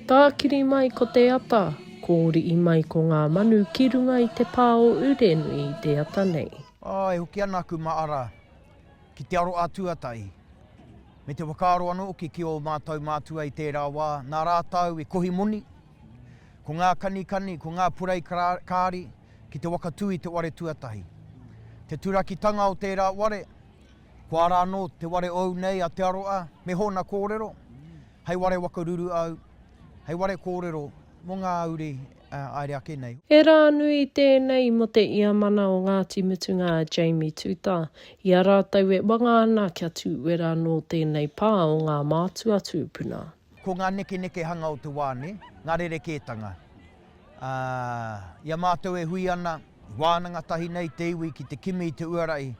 Tākiri mai ko te ata, kōri i mai ko ngā manu ki runga i te pā o Urenui i te ata nei. E hoki ana aku maara ki te aro atuatai. Me te whakaaro anō ki o mātou mātua i tērā wā, nā rātau e kohi moni, ko ngā kanikani, ko ngā purei kāri, ki te wakatū i te ware tuatahi. Te turakitanga o tērā ware, ko ara anō te ware au nei a te aroa, me hōna kōrero, hei ware wakaruru au, hei ware kōrero, mō ngā auri aere ake nei. E rā nui tēnei mo te ia mana o Ngāti Mutunga a Jamie Tuta. Ia rātau e wanga ana kia tūwera no tēnei pā o ngā mātua tūpuna. Ko ngā neke hanga o te wāne, ngā rerekētanga. Ia mātou e hui ana, wānanga tahi nei te iwi ki te kimi i te uarai.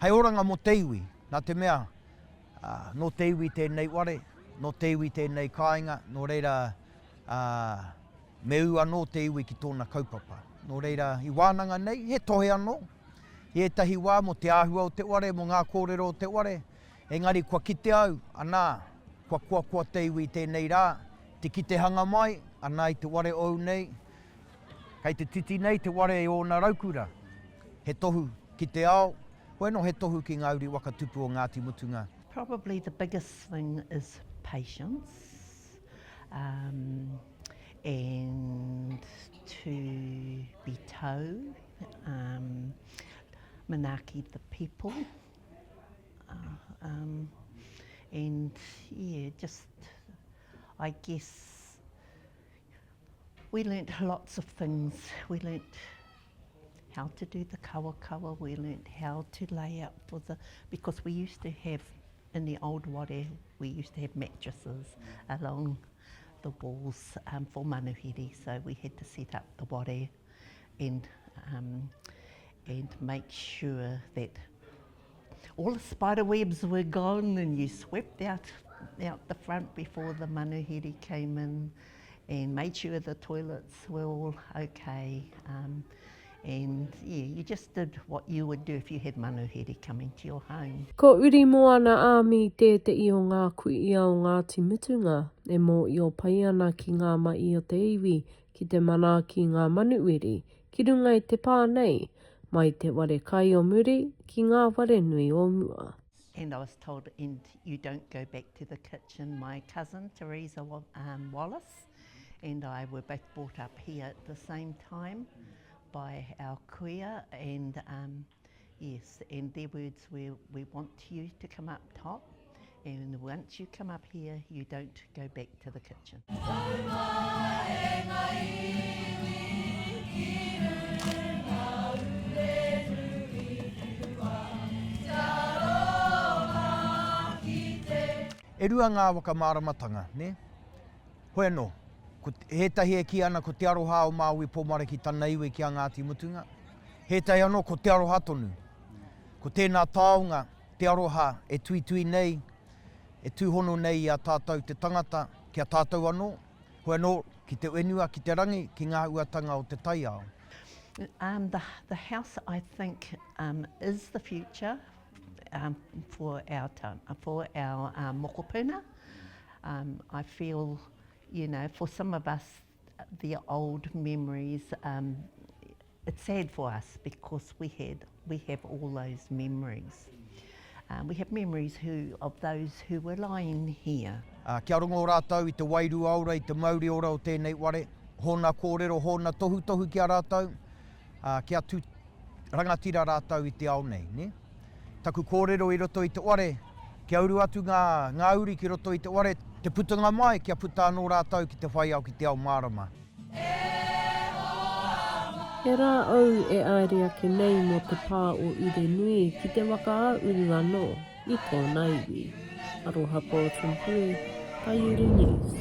Hei oranga mo te iwi, nā te mea, no te iwi tēnei ware, no te iwi tēnei kāinga, no reira me ua anō te iwi ki tōna kaupapa. No reira, i wānanga nei, he tohe anō. I etahi wā mo te āhua o te ware, mo ngā kōrero o te ware. Engari, kua kite au, anā, kua te iwi tēnei rā, te kite hanga mai, anā i te ware au nei. Kei te titi nei, te ware e ōna raukura. He tohu ki te ao, koe no he tohu ki ngā uri wakatupu o Ngāti Mutunga. Probably the biggest thing is patience. And to be tau, manaki the people, and yeah, just I guess we learnt lots of things. We learnt how to do the kawa, we learnt how to lay out for because we used to have, in the old ware, we used to have mattresses along the walls for manuhiri, so we had to set up the ware and make sure that all the spider webs were gone and you swept out the front before the manuhiri came in and made sure the toilets were all okay. And yeah, you just did what you would do if you had manuhiri coming to your home. Ko uri moana āmi tētei o ngā kuia o Ngāti Mutunga, e mō i o pai ana ki ngā mai o te iwi, ki te mana ki ngā manuiri, ki runga i te pā nei, mai te ware kai o muri, ki ngā ware nui o mua. And I was told, and you don't go back to the kitchen. My cousin, Teresa Wallace, and I were both brought up here at the same time by our kuia, and yes, and their words were, we want you to come up top, and once you come up here, you don't go back to the kitchen. E rua ngā waka māramatanga, ne? Hoi anō, hētahi e ki ana ko te aroha o Māui Pōmare ki tāna iwi ki a Ngāti Mutunga. Hētahi anō ko te aroha tonu. Ko tēnā tāonga, te aroha e tui nei, e tūhono nei i a tātou te tangata, ki a tātou anō. Hoi anō, ki te wenua, ki te rangi, ki ngā uatanga o te taiao. The house, I think, is the future. For our mokopuna. I feel, you know, for some of us, the old memories, it's sad for us because we have all those memories. We have memories of those who were lying here. Kia rongo rātau I te wairu aura, I te mauri ora o tēnei ware, hōna kōrero, hōna tohu kia rātau, kia tū rangatira rātau I te ao nei, ne? Taku kōrero I roto I te ware, kia uru atu ngā uri ki roto I te ware, te putunga mai, kia puta anō rātau ki te whai au ki te ao mārama. He rā au e aere ake nei mo te pā o Urenui ki te waka a uru anō, I tōna iwi. Aroha po Tumpui, Kai Uru News.